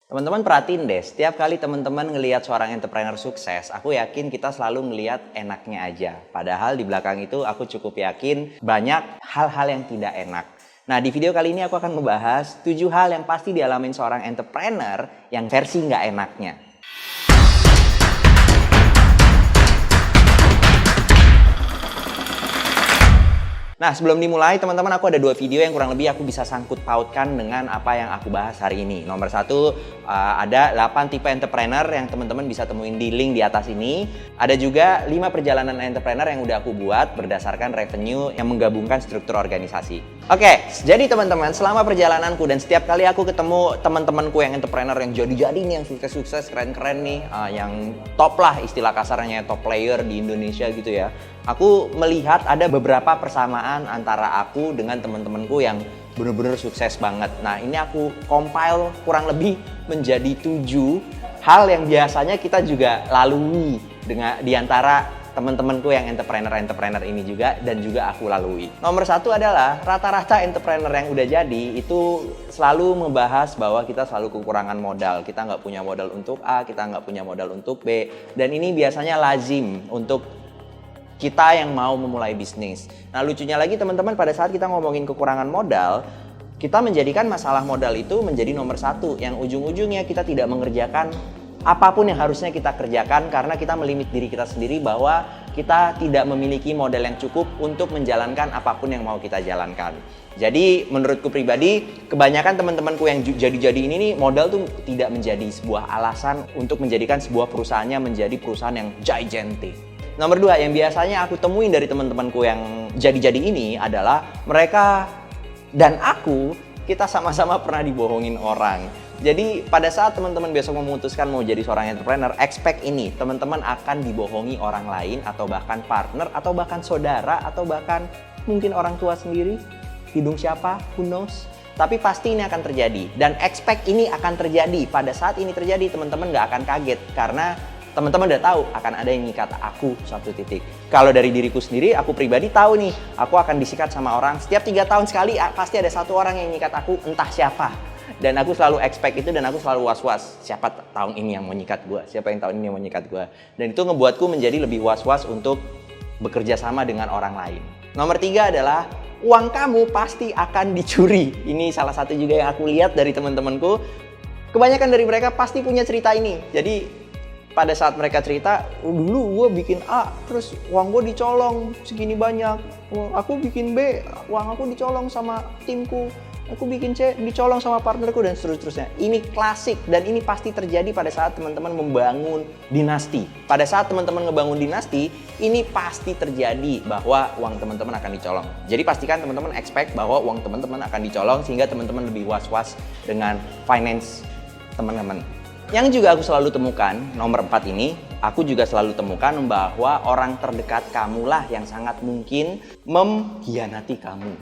Teman-teman perhatiin deh, setiap kali teman-teman ngelihat seorang entrepreneur sukses, aku yakin kita selalu ngelihat enaknya aja. Padahal di belakang itu aku cukup yakin banyak hal-hal yang tidak enak. Nah, di video kali ini aku akan membahas 7 hal yang pasti dialamin seorang entrepreneur yang versi nggak enaknya. Nah, sebelum dimulai, teman-teman, aku ada 2 video yang kurang lebih aku bisa sangkut pautkan dengan apa yang aku bahas hari ini. Nomor 1, ada 8 tipe entrepreneur yang teman-teman bisa temuin di link di atas ini. Ada juga 5 perjalanan entrepreneur yang udah aku buat berdasarkan revenue yang menggabungkan struktur organisasi. Oke, jadi teman-teman, selama perjalananku dan setiap kali aku ketemu teman-temanku yang entrepreneur yang jadi-jadi nih, yang sukses-sukses, keren-keren nih, yang top lah istilah kasarnya, top player di Indonesia gitu ya. Aku melihat ada beberapa persamaan antara aku dengan teman-temanku yang bener-bener sukses banget. Nah, ini aku compile kurang lebih menjadi 7 hal yang biasanya kita juga lalui dengan di antara teman-temanku yang entrepreneur ini juga dan juga aku lalui. Nomor 1 adalah rata-rata entrepreneur yang udah jadi itu selalu membahas bahwa kita selalu kekurangan modal. Kita nggak punya modal untuk A, kita nggak punya modal untuk B. Dan ini biasanya lazim untuk kita yang mau memulai bisnis. Nah, lucunya lagi teman-teman, pada saat kita ngomongin kekurangan modal, kita menjadikan masalah modal itu menjadi nomor 1, yang ujung-ujungnya kita tidak mengerjakan apapun yang harusnya kita kerjakan karena kita melimit diri kita sendiri bahwa kita tidak memiliki modal yang cukup untuk menjalankan apapun yang mau kita jalankan. Jadi menurutku pribadi, kebanyakan teman-temanku yang jadi-jadi ini nih, modal tuh tidak menjadi sebuah alasan untuk menjadikan sebuah perusahaannya menjadi perusahaan yang gigantic. Nomor 2, yang biasanya aku temuin dari teman-temanku yang jadi-jadi ini adalah mereka dan aku, kita sama-sama pernah dibohongin orang. Jadi pada saat teman-teman besok memutuskan mau jadi seorang entrepreneur, expect ini, teman-teman akan dibohongi orang lain atau bahkan partner atau bahkan saudara atau bahkan mungkin orang tua sendiri, hidung siapa, who knows. Tapi pasti ini akan terjadi dan expect ini akan terjadi. Pada saat ini terjadi, teman-teman nggak akan kaget karena teman-teman udah tahu akan ada yang nyikat aku suatu titik. Kalau dari diriku sendiri, aku pribadi tahu nih, aku akan disikat sama orang. Setiap 3 tahun sekali pasti ada satu orang yang nyikat aku, entah siapa. Dan aku selalu expect itu dan aku selalu was-was. Siapa tahun ini yang mau nyikat gue? Siapa yang tahun ini yang mau nyikat gue? Dan itu ngebuatku menjadi lebih was-was untuk bekerja sama dengan orang lain. Nomor 3 adalah uang kamu pasti akan dicuri. Ini salah satu juga yang aku lihat dari teman-temanku. Kebanyakan dari mereka pasti punya cerita ini. Jadi pada saat mereka cerita, dulu gue bikin A, terus uang gue dicolong segini banyak. Aku bikin B, uang aku dicolong sama timku. Aku bikin C, dicolong sama partnerku dan seterusnya. Ini klasik dan ini pasti terjadi pada saat teman-teman membangun dinasti. Pada saat teman-teman ngebangun dinasti, ini pasti terjadi bahwa uang teman-teman akan dicolong. Jadi pastikan teman-teman expect bahwa uang teman-teman akan dicolong sehingga teman-teman lebih was-was dengan finance teman-teman. Yang juga aku selalu temukan, nomor 4 ini, aku juga selalu temukan bahwa orang terdekat kamulah yang sangat mungkin mengkhianati kamu.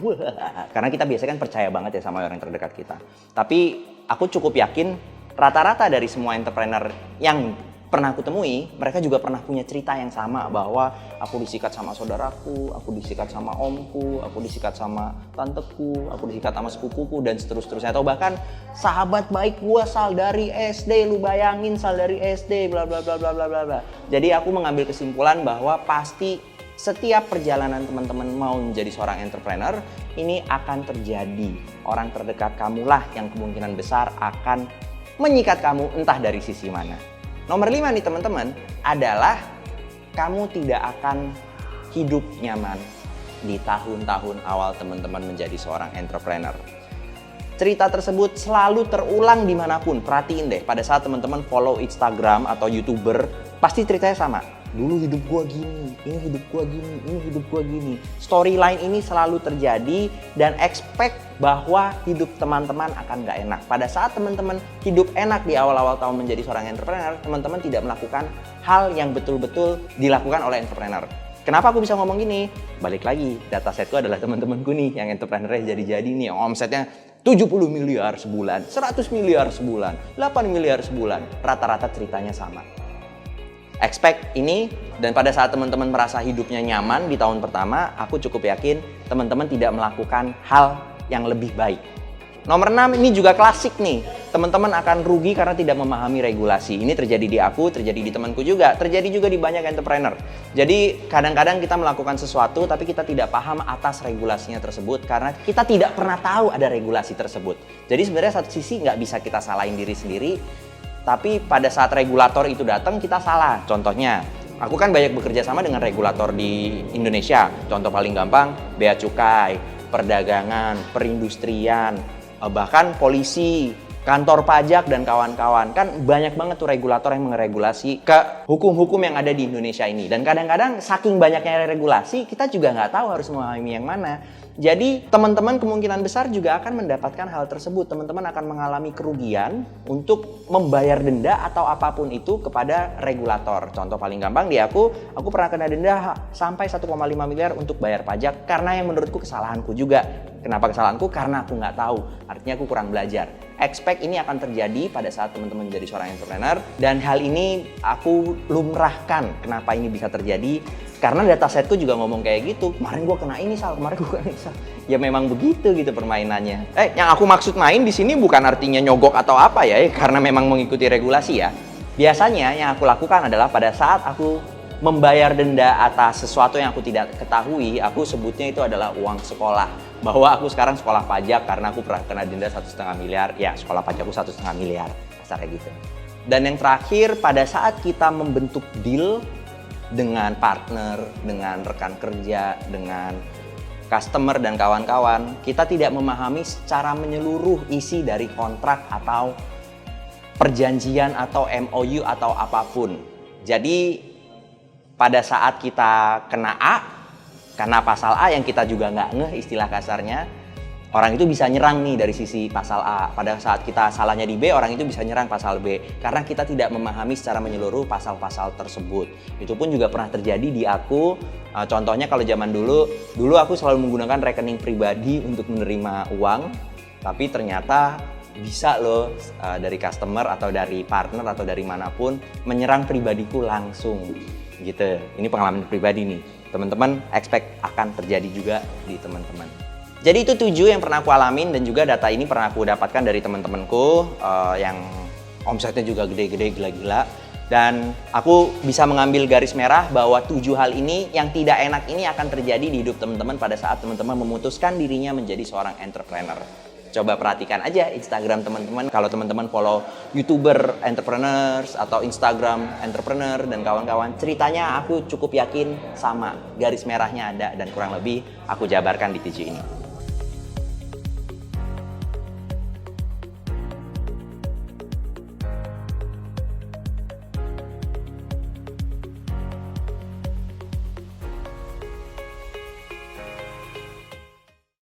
Karena kita biasanya kan percaya banget ya sama orang terdekat kita. Tapi aku cukup yakin rata-rata dari semua entrepreneur yang pernah aku temui, mereka juga pernah punya cerita yang sama bahwa aku disikat sama saudaraku, aku disikat sama omku, aku disikat sama tanteku, aku disikat sama sepupuku dan seterusnya. Atau bahkan sahabat baik gua Sal dari SD, lu bayangin Sal dari SD, bla bla bla bla bla bla. Jadi aku mengambil kesimpulan bahwa pasti setiap perjalanan teman-teman mau menjadi seorang entrepreneur, ini akan terjadi. Orang terdekat kamulah yang kemungkinan besar akan menyikat kamu entah dari sisi mana. Nomor 5 nih teman-teman, adalah kamu tidak akan hidup nyaman di tahun-tahun awal teman-teman menjadi seorang entrepreneur. Cerita tersebut selalu terulang dimanapun. Perhatiin deh, pada saat teman-teman follow Instagram atau YouTuber, pasti ceritanya sama. Dulu hidup gua gini, ini hidup gua gini, ini hidup gua gini. Storyline ini selalu terjadi dan expect bahwa hidup teman-teman akan gak enak. Pada saat teman-teman hidup enak di awal-awal tahun menjadi seorang entrepreneur, teman-teman tidak melakukan hal yang betul-betul dilakukan oleh entrepreneur. Kenapa aku bisa ngomong gini? Balik lagi, datasetku adalah teman-temanku nih yang entrepreneurnya jadi-jadi nih, yang omsetnya 70 miliar sebulan, 100 miliar sebulan, 8 miliar sebulan. Rata-rata ceritanya sama. Expect ini, dan pada saat teman-teman merasa hidupnya nyaman di tahun pertama, aku cukup yakin teman-teman tidak melakukan hal yang lebih baik. Nomor 6, ini juga klasik nih. Teman-teman akan rugi karena tidak memahami regulasi. Ini terjadi di aku, terjadi di temanku juga, terjadi juga di banyak entrepreneur. Jadi kadang-kadang kita melakukan sesuatu tapi kita tidak paham atas regulasinya tersebut karena kita tidak pernah tahu ada regulasi tersebut. Jadi sebenarnya satu sisi nggak bisa kita salahin diri sendiri, tapi pada saat regulator itu datang kita salah. Contohnya, aku kan banyak bekerja sama dengan regulator di Indonesia. Contoh paling gampang, Bea Cukai, perdagangan, perindustrian, bahkan polisi, kantor pajak, dan kawan-kawan. Kan banyak banget tuh regulator yang meregulasi ke hukum-hukum yang ada di Indonesia ini. Dan kadang-kadang saking banyaknya regulasi, kita juga nggak tahu harus memahami yang mana. Jadi teman-teman kemungkinan besar juga akan mendapatkan hal tersebut. Teman-teman akan mengalami kerugian untuk membayar denda atau apapun itu kepada regulator. Contoh paling gampang di aku pernah kena denda sampai 1,5 miliar untuk bayar pajak karena yang menurutku kesalahanku juga. Kenapa kesalahanku? Karena aku nggak tahu. Artinya aku kurang belajar. Expect ini akan terjadi pada saat teman-teman menjadi seorang entrepreneur. Dan hal ini aku lumrahkan. Kenapa ini bisa terjadi? Karena datasetku juga ngomong kayak gitu. Kemarin gue kena ini, kemarin gue kena ini, Ya memang begitu gitu permainannya. Yang aku maksud main di sini bukan artinya nyogok atau apa ya, karena memang mengikuti regulasi ya. Biasanya yang aku lakukan adalah pada saat aku membayar denda atas sesuatu yang aku tidak ketahui, aku sebutnya itu adalah uang sekolah. Bahwa aku sekarang sekolah pajak karena aku pernah kena denda 1,5 miliar, ya sekolah pajakku 1,5 miliar, kasarnya gitu. Dan yang terakhir, pada saat kita membentuk deal dengan partner, dengan rekan kerja, dengan customer dan kawan-kawan, kita tidak memahami secara menyeluruh isi dari kontrak atau perjanjian atau MOU atau apapun. Jadi pada saat kita kena A, karena pasal A yang kita juga nggak ngeh istilah kasarnya, orang itu bisa nyerang nih dari sisi pasal A. Pada saat kita salahnya di B, orang itu bisa nyerang pasal B. Karena kita tidak memahami secara menyeluruh pasal-pasal tersebut. Itu pun juga pernah terjadi di aku. Contohnya kalau zaman dulu aku selalu menggunakan rekening pribadi untuk menerima uang. Tapi ternyata bisa loh dari customer atau dari partner atau dari manapun menyerang pribadiku langsung. Gitu. Ini pengalaman pribadi nih. Teman-teman expect akan terjadi juga di teman-teman. Jadi itu 7 yang pernah aku alamin dan juga data ini pernah aku dapatkan dari teman-temanku yang omsetnya juga gede-gede, gila-gila. Dan aku bisa mengambil garis merah bahwa 7 hal ini yang tidak enak ini akan terjadi di hidup teman-teman pada saat teman-teman memutuskan dirinya menjadi seorang entrepreneur. Coba perhatikan aja Instagram teman-teman. Kalau teman-teman follow YouTuber entrepreneurs atau Instagram entrepreneur dan kawan-kawan, ceritanya aku cukup yakin sama. Garis merahnya ada dan kurang lebih aku jabarkan di 7 ini.